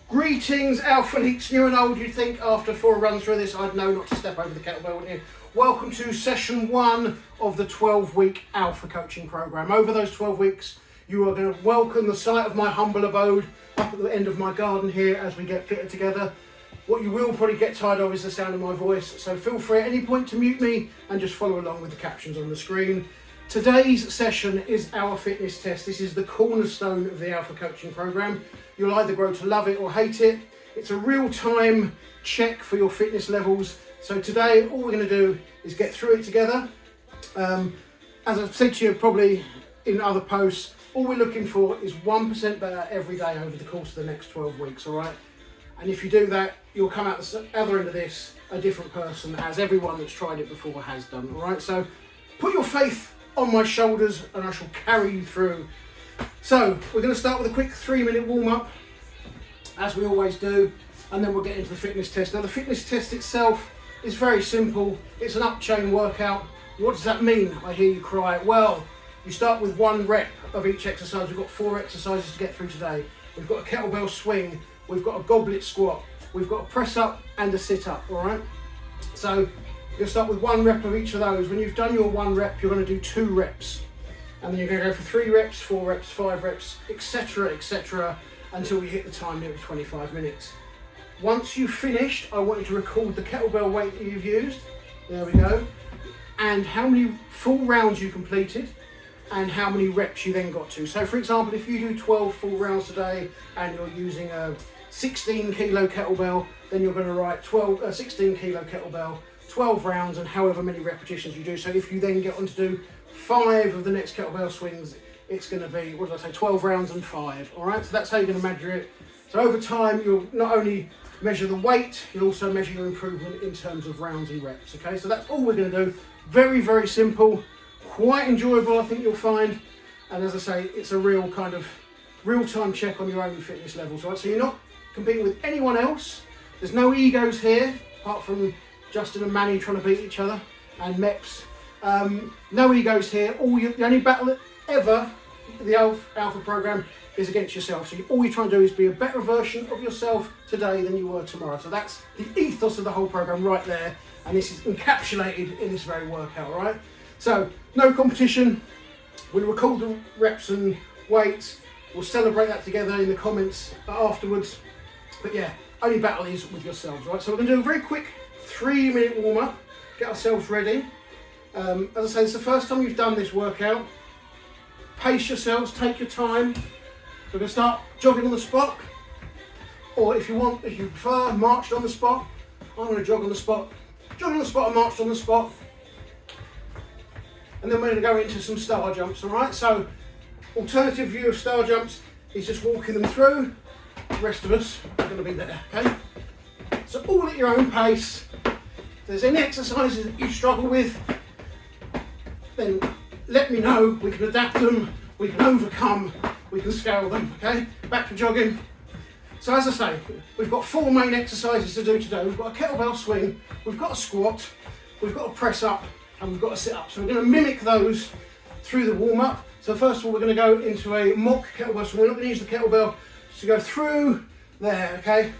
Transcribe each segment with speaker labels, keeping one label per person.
Speaker 1: Greetings, athletes, new and old. You'd think after 4 runs through this, I'd know not to step over the kettlebell, wouldn't you? Welcome to session 1 of the 12-week Alpha coaching program. Over those 12 weeks, you are going to welcome the sight of my humble abode up at the end of my garden here as we get fitter together. What you will probably get tired of is the sound of my voice, so feel free at any point to mute me and just follow along with the captions on the screen. Today's session is our fitness test. This is the cornerstone of the Alpha coaching program. You'll either grow to love it or hate it. It's a real-time check for your fitness levels. So today, all we're going to do is get through it together. As I've said to you probably in other posts, all we're looking for is 1% better every day over the course of the next 12 weeks, all right? And if you do that, you'll come out the other end of this a different person, as everyone that's tried it before has done, all right? So put your faith on my shoulders and I shall carry you through. So we're going to start with a quick 3-minute warm-up, as we always do, and then we'll get into the fitness test. Now the fitness test itself is very simple. It's an up-chain workout. What does that mean? I hear you cry. Well, you start with 1 rep of each exercise. We've got 4 exercises to get through today. We've got a kettlebell swing, we've got a goblet squat, we've got a press up and a sit up, all right? So you'll start with 1 rep of each of those. When you've done your 1 rep, you're going to do 2 reps. And then you're going to go for 3 reps, 4 reps, 5 reps, etc., until we hit the time limit of 25 minutes. Once you've finished, I want you to record the kettlebell weight that you've used. There we go. And how many full rounds you completed and how many reps you then got to. So for example, if you do 12 full rounds today and you're using a 16 kilo kettlebell, then you're going to write 16 kilo kettlebell, 12 rounds and however many repetitions you do. So if you then get on to do 5 of the next kettlebell swings, it's going to be, 12 rounds and 5, all right? So that's how you're going to measure it. So over time, you'll not only measure the weight, you'll also measure your improvement in terms of rounds and reps, okay? So that's all we're going to do. Very, very simple, quite enjoyable, I think you'll find. And as I say, it's a real kind of real-time check on your own fitness levels, right? So you're not competing with anyone else. There's no egos here, apart from Justin and Manny trying to beat each other, and Meps. No egos here. The only battle ever, the Alpha program, is against yourself. So all you're trying to do is be a better version of yourself today than you were tomorrow. So that's the ethos of the whole program right there. And this is encapsulated in this very workout, all right? So no competition. We'll record the reps and weights. We'll celebrate that together in the comments afterwards. But yeah, only battle is with yourselves, right? So we're going to do a very quick 3-minute warm-up. Get ourselves ready. As I say, it's the first time you've done this workout. Pace yourselves, take your time. We're going to start jogging on the spot, or if you prefer, marched on the spot. I'm going to jog on the spot and marched on the spot. And then we're going to go into some star jumps, all right? So, alternative view of star jumps is just walking them through. The rest of us are going to be there, okay? So all at your own pace. If there's any exercises that you struggle with, then let me know. We can adapt them, we can overcome, we can scale them, okay? Back to jogging. So as I say, we've got 4 main exercises to do today. We've got a kettlebell swing, we've got a squat, we've got a press up, and we've got a sit up. So we're going to mimic those through the warm up. So first of all, we're going to go into a mock kettlebell swing. We're not going to use the kettlebell to go through there, okay?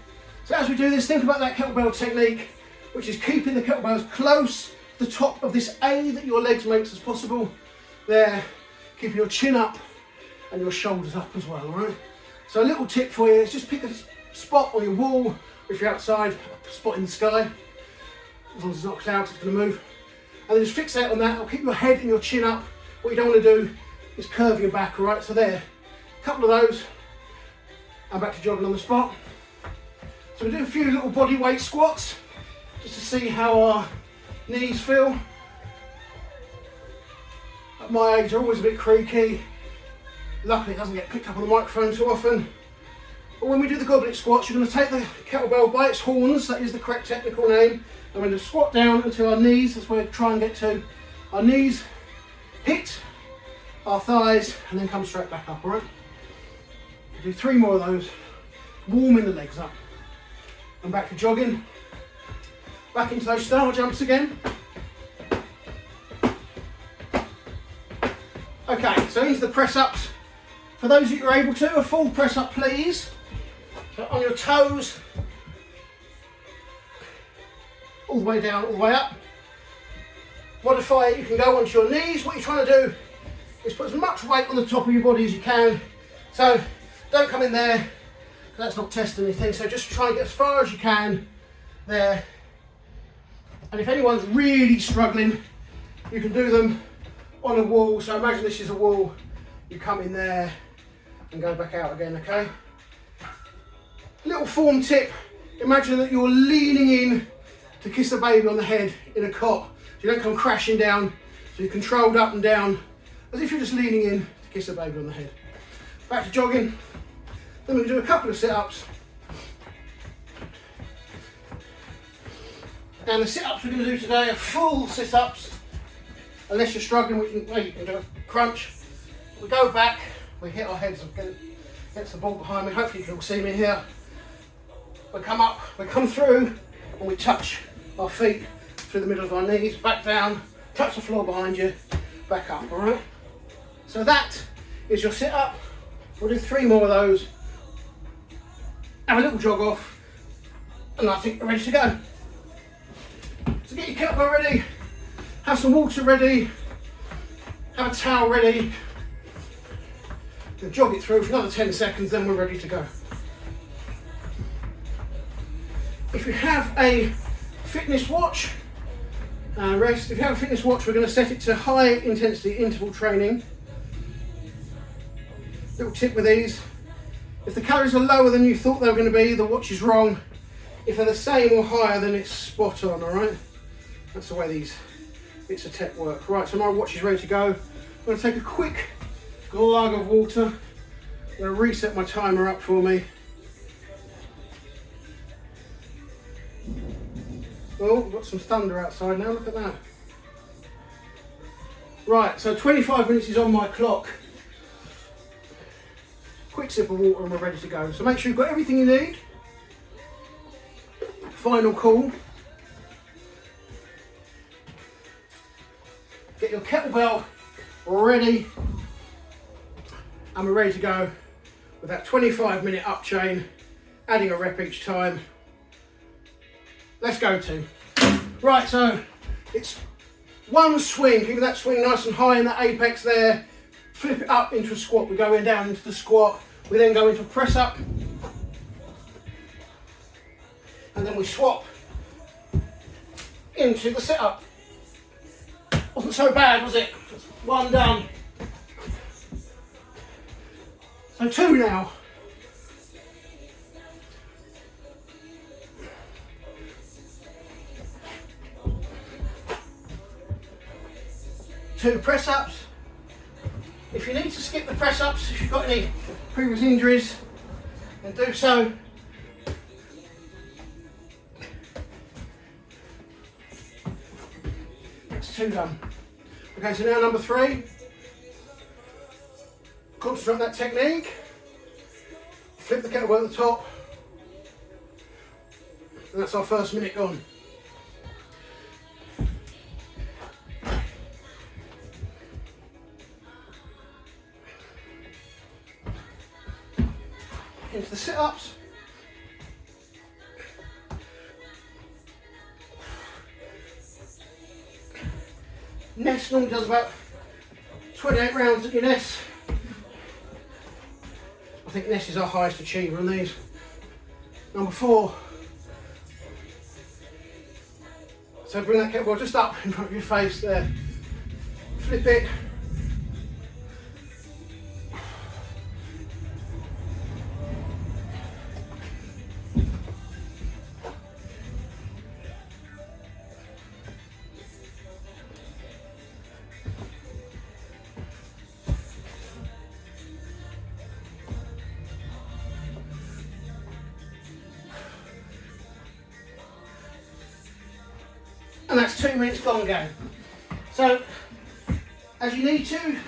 Speaker 1: So as we do this, think about that kettlebell technique, which is keeping the kettlebell as close to the top of this A that your legs makes as possible. There, keeping your chin up and your shoulders up as well, all right? So a little tip for you is just pick a spot on your wall, or if you're outside, a spot in the sky. As long as it's not clouds, it's going to move. And then just fixate on that. It'll keep your head and your chin up. What you don't want to do is curve your back, all right? So there, a couple of those. And back to jogging on the spot. So we do a few little body weight squats, just to see how our knees feel. At my age, they're always a bit creaky. Luckily, it doesn't get picked up on the microphone too often. But when we do the goblet squats, you're going to take the kettlebell by its horns, that is the correct technical name, and we're going to squat down until our knees, that's where we try and get to, our knees hit our thighs and then come straight back up, alright? We'll do 3 more of those, warming the legs up. And back to jogging, back into those star jumps again. Okay, so into the press ups. For those that you're able to, a full press up please. So on your toes, all the way down, all the way up. Modify it, you can go onto your knees. What you're trying to do is put as much weight on the top of your body as you can. So don't come in there, that's not testing anything. So just try and get as far as you can there. And if anyone's really struggling, you can do them on a wall. So imagine this is a wall, you come in there and go back out again, okay? Little form tip, imagine that you're leaning in to kiss the baby on the head in a cot. So you don't come crashing down, so you're controlled up and down, as if you're just leaning in to kiss the baby on the head. Back to jogging, then we'll do a couple of sit-ups. And the sit-ups we're going to do today are full sit-ups, unless you're struggling, you can do a crunch. We go back, we hit our heads against the ball behind me, hopefully you can all see me here. We come up, we come through, and we touch our feet through the middle of our knees, back down, touch the floor behind you, back up, all right? So that is your sit-up. We'll do 3 more of those, have a little jog off, and I think we're ready to go. So get your kettlebell ready, have some water ready, have a towel ready, and jog it through for another 10 seconds, then we're ready to go. If you have a fitness watch, if you have a fitness watch, we're going to set it to high intensity interval training. Little tip with these, if the calories are lower than you thought they were going to be, the watch is wrong. If they're the same or higher, then it's spot on, all right? That's the way these bits of tech work. Right, so my watch is ready to go. I'm going to take a quick glug of water. I'm going to reset my timer up for me. Oh, we've got some thunder outside now, look at that. Right, so 25 minutes is on my clock. Quick sip of water and we're ready to go. So make sure you've got everything you need. Final call. Get your kettlebell ready. And we're ready to go with that 25-minute up chain, adding a rep each time. Let's go to. Right, so it's one swing, keep that swing nice and high in that apex there, flip it up into a squat, we go in down into the squat, we then go into a press up, and then we swap into the sit up. Wasn't so bad, was it? Just one done. So 2 now. Two press ups. If you need to skip the press ups, if you've got any previous injuries, then do so. That's 2 done. Okay, so now number 3. Concentrate on that technique. Flip the kettlebell at the top. And that's our first minute gone. Into the sit-ups. Ness normally does about 28 rounds at your Ness. I think Ness is our highest achiever on these. Number 4. So bring that kettlebell just up in front of your face there. Flip it. And that's 2 minutes gone again. So, as you need to,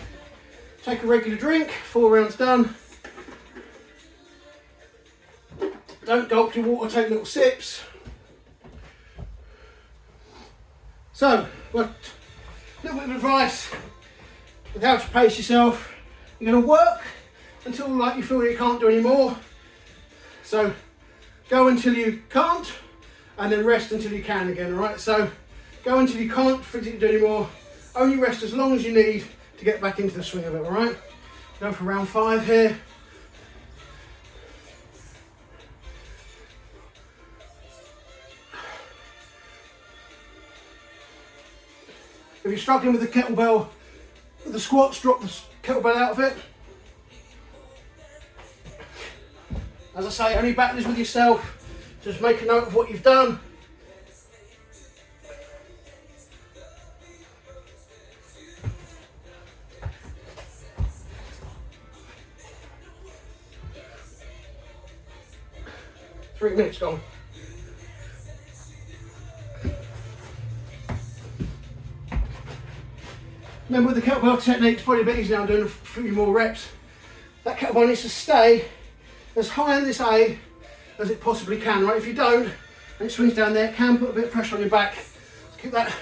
Speaker 1: take a regular drink, 4 rounds done. Don't gulp your water, take little sips. So, well, a little bit of advice with how to pace yourself. You're going to work until you feel you can't do any more. So go until you can't, and then rest until you can again, all right? So go until you can't physically do anymore. Only rest as long as you need to get back into the swing of it, all right? Go for round 5 here. If you're struggling with the kettlebell, with the squats, drop the kettlebell out of it. As I say, only battles with yourself. Just make a note of what you've done. Three minutes gone. Remember, with the kettlebell technique, it's probably a bit easier now. I'm doing a few more reps. That kettlebell needs to stay as high on this A as it possibly can, right? If you don't, and it swings down there, it can put a bit of pressure on your back. So keep that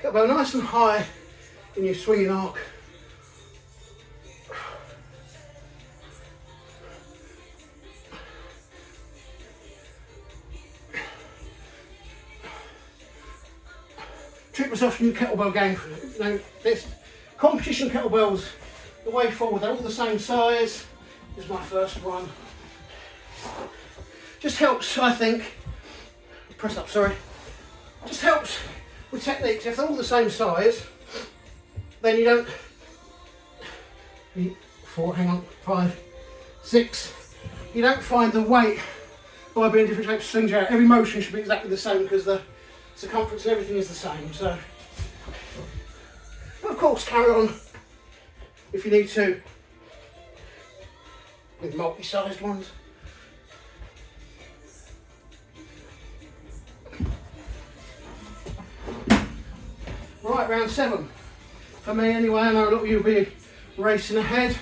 Speaker 1: kettlebell nice and high in your swinging arc. Trick myself from your kettlebell game. You know, this competition kettlebells, the way forward, they're all the same size. This is my first one. Just helps, I think, press up, sorry. Just helps with techniques. If they're all the same size, then you don't, 4, hang on, 5, 6, you don't find the weight by being different shapes swings out. Every motion should be exactly the same because the circumference and everything is the same. So, and of course, carry on if you need to with multi-sized ones. Right, round 7. For me anyway, I know a lot of you will be racing ahead.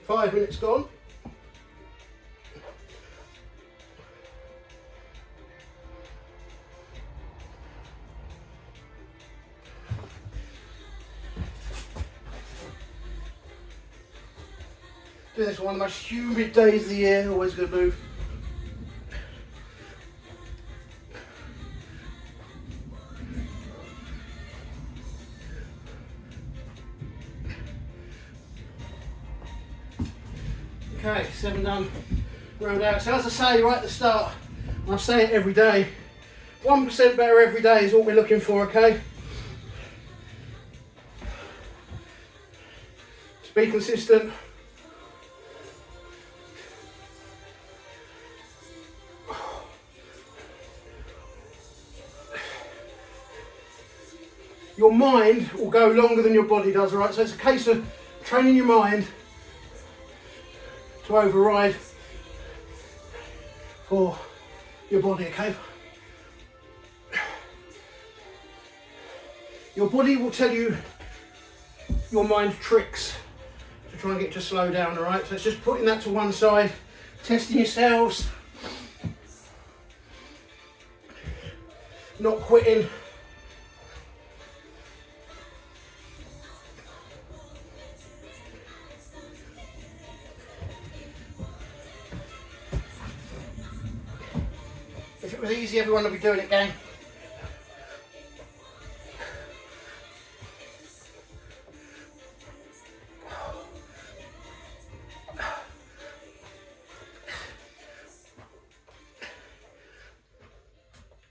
Speaker 1: Five minutes gone. Do this on one of the most humid days of the year, always a good move. Okay, 7 done, round out. So as I say right at the start, and I say it every day, 1% better every day is what we're looking for, okay? Just be consistent. Your mind will go longer than your body does, right? So it's a case of training your mind to override for your body, okay? Your body will tell you your mind tricks to try and get you to slow down, all right? So it's just putting that to one side, testing yourselves, not quitting. If it was easy, everyone would be doing it, gang.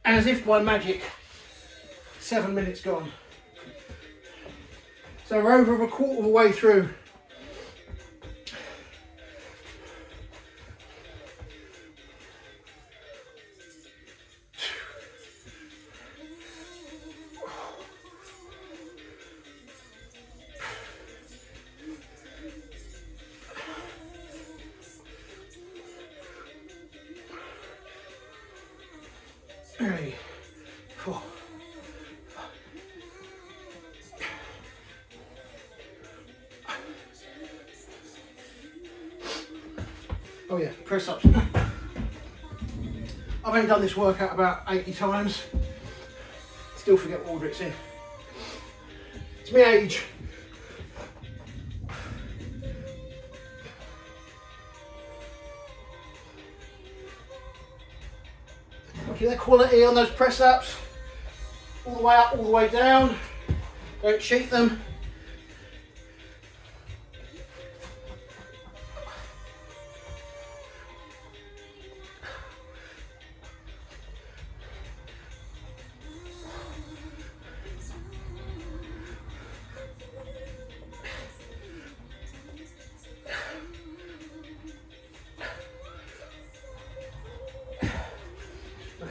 Speaker 1: And as if by magic, 7 minutes gone. So we're over a quarter of the way through. 3, 4. Oh yeah, press ups. I've only done this workout about 80 times. Still forget what order it's in. It's my age. Look at the quality on those press ups. All the way up, all the way down. Don't cheat them.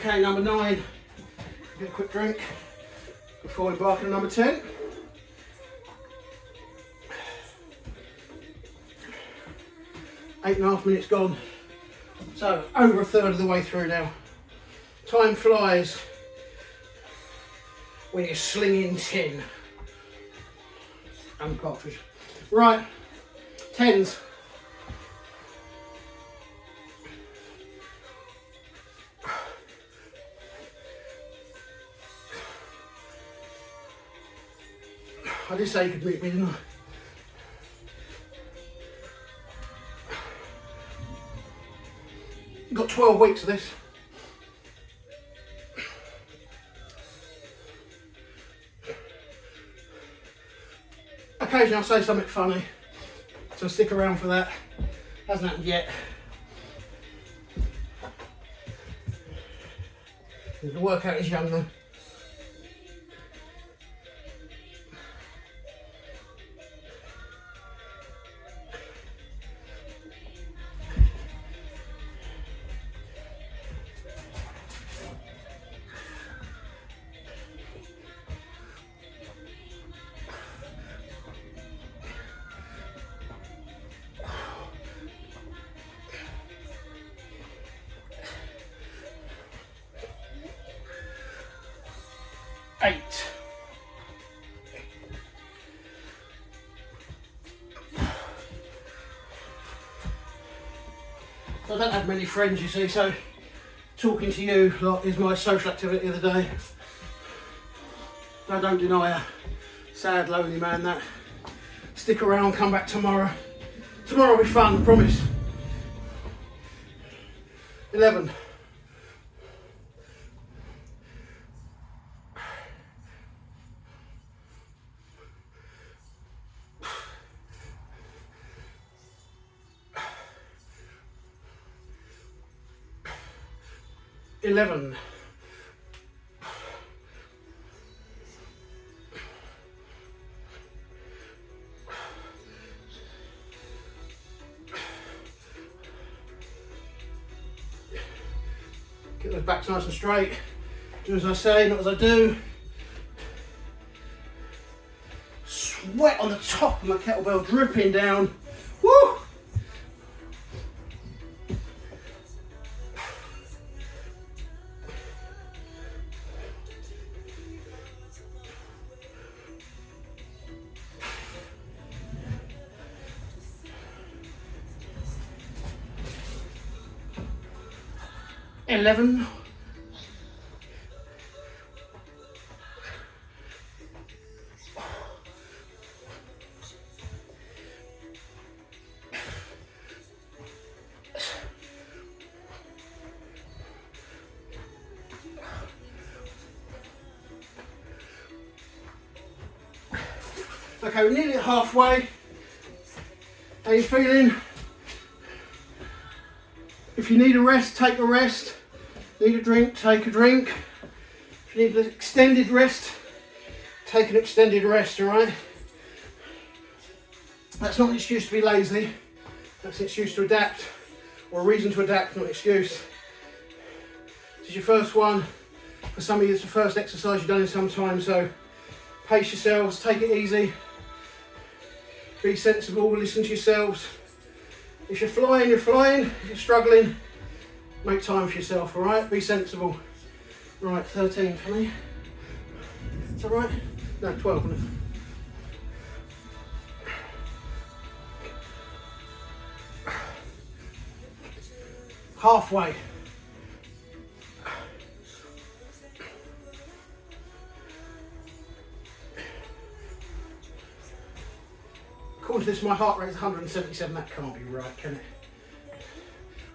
Speaker 1: Okay, number 9. Get a quick drink before we embark on number 10. Eight and a half minutes gone. So over a third of the way through now. Time flies when you're slinging tin. And partridge. Right, 10s. I did say you could meet me, didn't I? You've got 12 weeks of this. Occasionally I'll say something funny, so stick around for that. Hasn't happened yet. The workout is young though. Eight. I don't have many friends, you see, so talking to you lot is my social activity of the day. I don't deny a sad, lonely man that. Stick around, come back tomorrow. Tomorrow will be fun, I promise. 11. Get those backs nice and straight. Do as I say, not as I do. Sweat on the top of my kettlebell dripping down. Woo! Eleven. Okay, we're nearly halfway. How are you feeling? If you need a rest, take a rest. Need a drink, take a drink. If you need an extended rest, take an extended rest, alright? That's not an excuse to be lazy. That's an excuse to adapt, or a reason to adapt, not an excuse. This is your first one. For some of you, it's the first exercise you've done in some time, so pace yourselves, take it easy. Be sensible, listen to yourselves. If you're flying, you're flying. If you're struggling, make time for yourself, alright? Be sensible. Right, 13 for me. Is that right? No, 12. Isn't it? Halfway. According to this, my heart rate is 177. That can't be right, can it?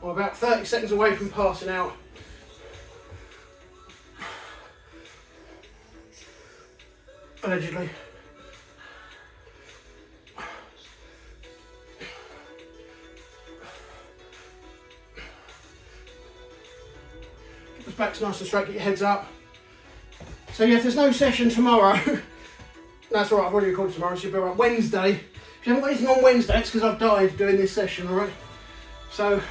Speaker 1: I'm about 30 seconds away from passing out. Allegedly. Get the back's nice and straight, get your heads up. So yeah, if there's no session tomorrow, that's alright, I've already recorded tomorrow, so you'll be alright. Wednesday, if you haven't got anything on Wednesday, it's because I've died doing this session, alright? So,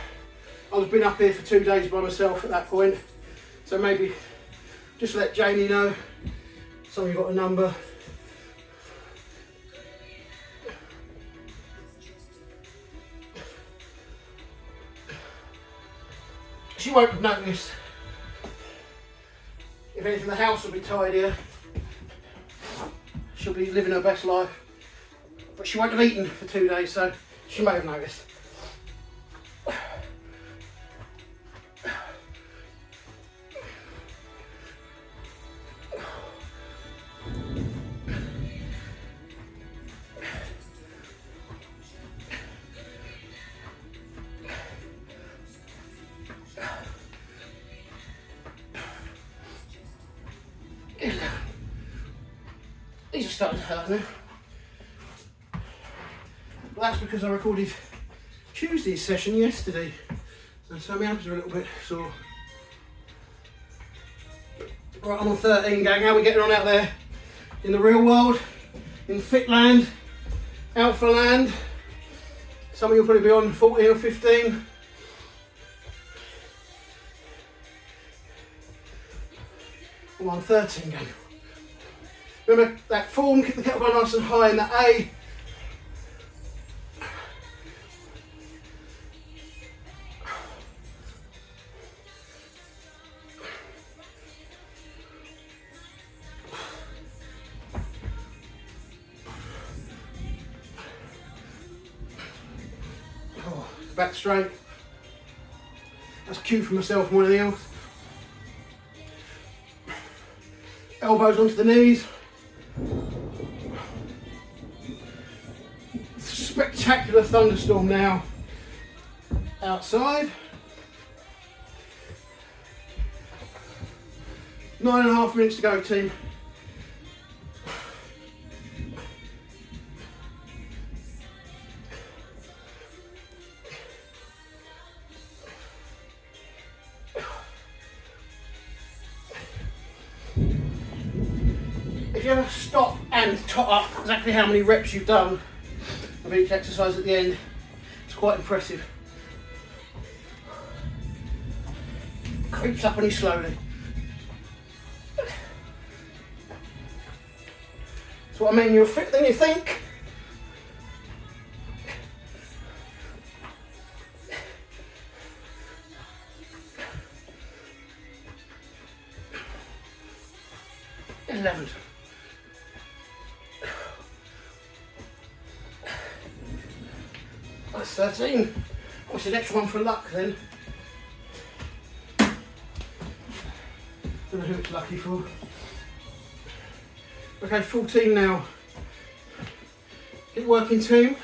Speaker 1: I've been up here for 2 days by myself at that point. So maybe just let Jamie know. Some of you got a number. She won't have noticed. If anything, the house will be tidier. She'll be living her best life. But she won't have eaten for 2 days, so she may have noticed. These are starting to hurt now. Well, that's because I recorded Tuesday's session yesterday, and so my abs are a little bit sore. Right, I'm on 13, gang. How are we getting on out there? In the real world? In fit land? Alpha land? Some of you will probably be on 14 or 15. I'm on 13, gang. Remember that form, keep the kettlebell nice and high in that A. Oh, back straight. That's cue for myself more than anything else. Elbows onto the knees. Spectacular thunderstorm now outside. 9.5 minutes to go, team. If you ever stop and tot up exactly how many reps you've done of each exercise at the end, it's quite impressive. Creeps up on you slowly. That's what I mean, you're fitter than you think. Eleven. That's 13. What's an extra one for luck then? Don't know who it's lucky for. Okay, 14 now. Keep working, team.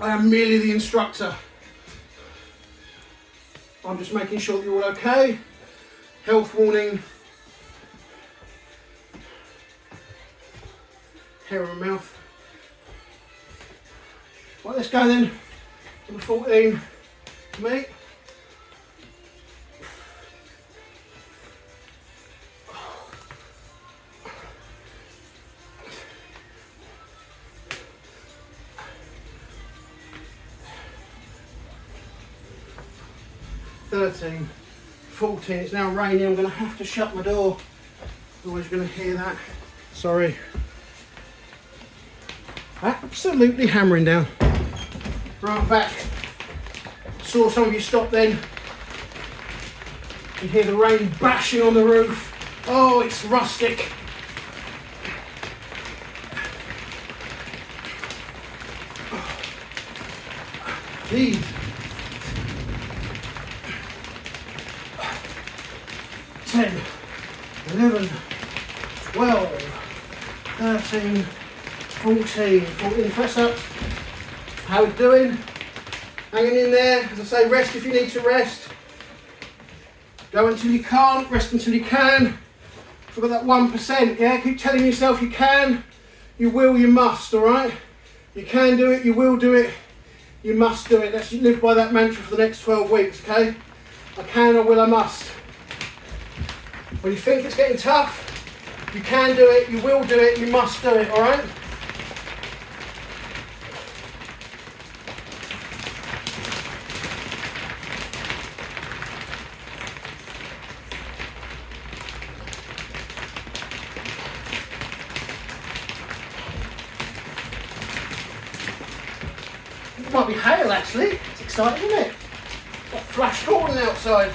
Speaker 1: I am merely the instructor. I'm just making sure that you're all okay. Health warning. Hair in my mouth. Right, let's go then. Number 14 for me. (13), 14. It's now raining. I'm going to have to shut my door. Otherwise you're going to hear that. Sorry. Absolutely hammering down. Right, I'm back. Saw some of you stop then. You hear the rain bashing on the roof. Oh, it's rustic. These. 10, 11, 12, 13, 14 press ups. How are we doing? Hanging in there. As I say, rest if you need to rest. Go until you can't, rest until you can. Look at that 1%, yeah? Keep telling yourself you can, you will, you must, alright? You can do it, you will do it, you must do it. Let's live by that mantra for the next 12 weeks, okay? I can, I will, I must. When you think it's getting tough, you can do it, you will do it, you must do it, alright? It might be hail actually, it's exciting, isn't it? Got Flash Gordon outside.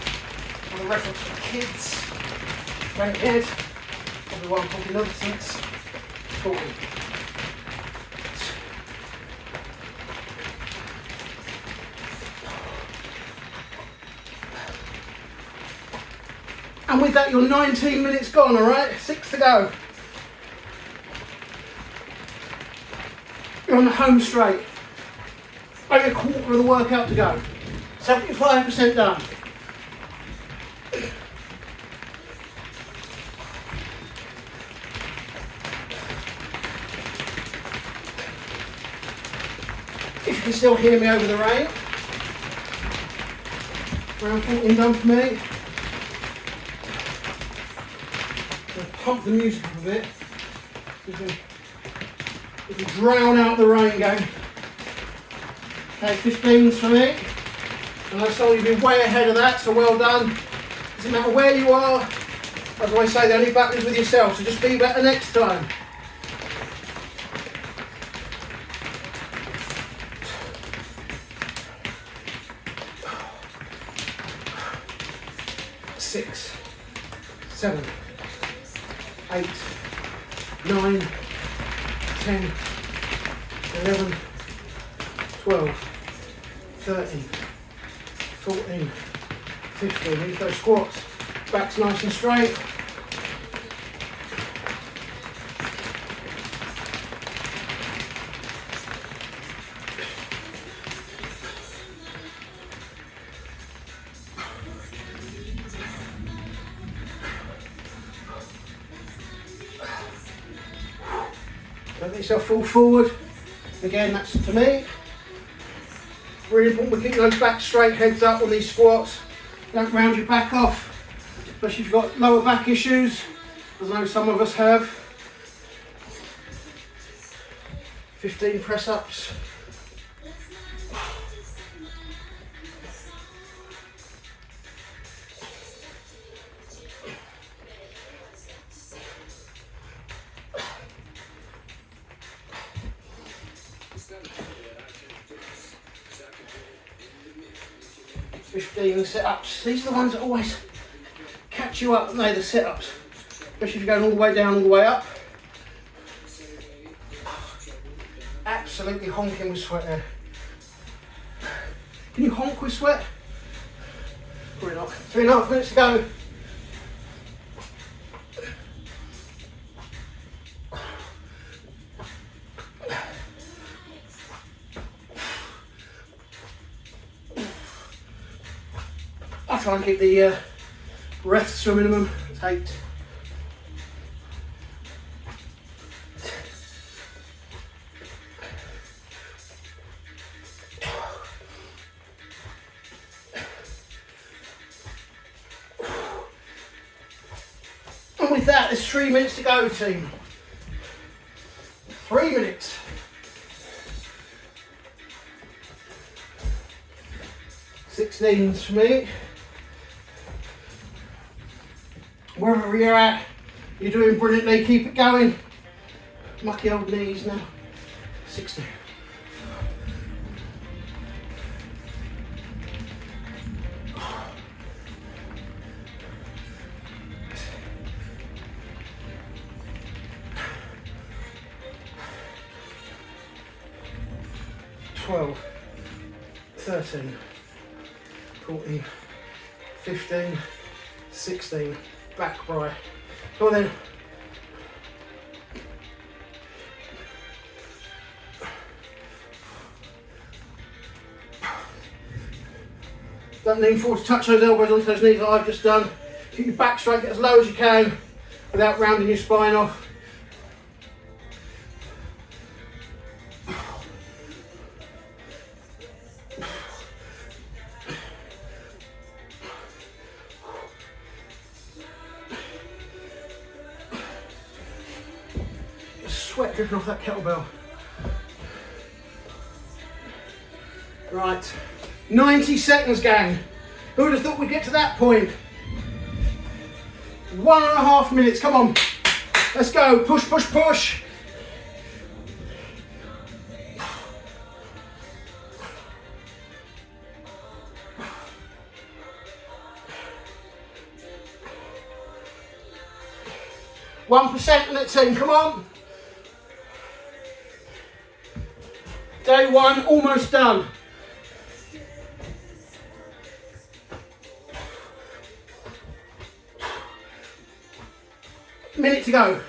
Speaker 1: On a reference for the kids. Grandkids. Everyone talking nonsense. Talking. And with that, you're 19 minutes gone, alright? 6 to go. You're on the home straight. Only a quarter of the workout to go. 75% done. If you can still hear me over the rain. Round 14 done for me. I'll pump the music up a bit. We can drown out the rain going. Okay, 15s for me. And I saw you've been way ahead of that, so well done. Doesn't matter where you are. As I always say, the only battle is with yourself, so just be better next time. Six, 7, 8, 9, 10, 11, 12, 13, 14, 15. Leave those squats. Back's nice and straight. Don't let yourself fall forward. Again, that's to me. Really important we keep those back straight, heads up on these squats. Don't round your back off, especially if you've got lower back issues, as I know some of us have. 15 press ups. Sit-ups. These are the ones that always catch you up, aren't they, the sit-ups? Especially if you're going all the way down, all the way up. Absolutely honking with sweat there. Can you honk with sweat? Probably not. 3.5 minutes to go. I'll try and keep the breaths to a minimum. It's 8. And with that, there's 3 minutes to go, team. 3 minutes. Sixteens for me. Wherever you're at, you're doing brilliantly. Keep it going. Mucky old knees now. 60. 12, 13, 14, 15, 16, back right. Come on then. Don't lean forward to touch those elbows onto those knees like I've just done. Keep your back straight, get as low as you can without rounding your spine off. Sweat dripping off that kettlebell. Right, 90 seconds, gang. Who would have thought we'd get to that point? 1.5 minutes, come on. Let's go, push, push, push. %, and it's in, come on. Day one, almost done. Minute to go.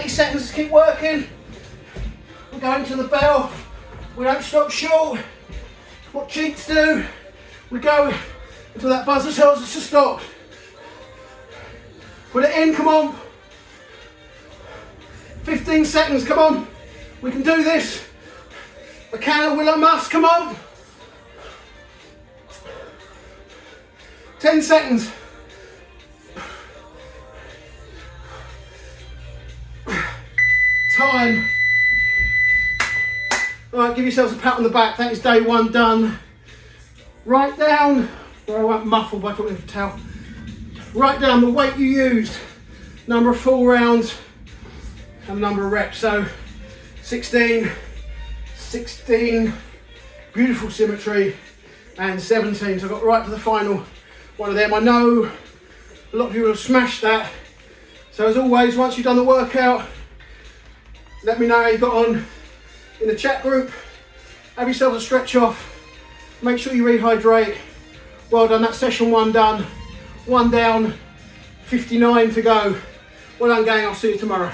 Speaker 1: Seconds to keep working. We're going to the bell. We don't stop short. What cheats do, we go until that buzzer tells us to stop. Put it in, come on. 15 seconds, come on. We can do this. I can, I will, I must, come on. 10 seconds. Time. Alright, give yourselves a pat on the back. That is day one done. Write down, or I won't muffle by talking to the towel. Write down the weight you used, number of full rounds, and number of reps. So 16, beautiful symmetry, and 17. So I got right to the final one of them. I know a lot of you will have smashed that. So as always, once you've done the workout, let me know how you got on in the chat group. Have yourself a stretch off. Make sure you rehydrate. Well done, that's session one done. One down, 59 to go. Well done, gang, I'll see you tomorrow.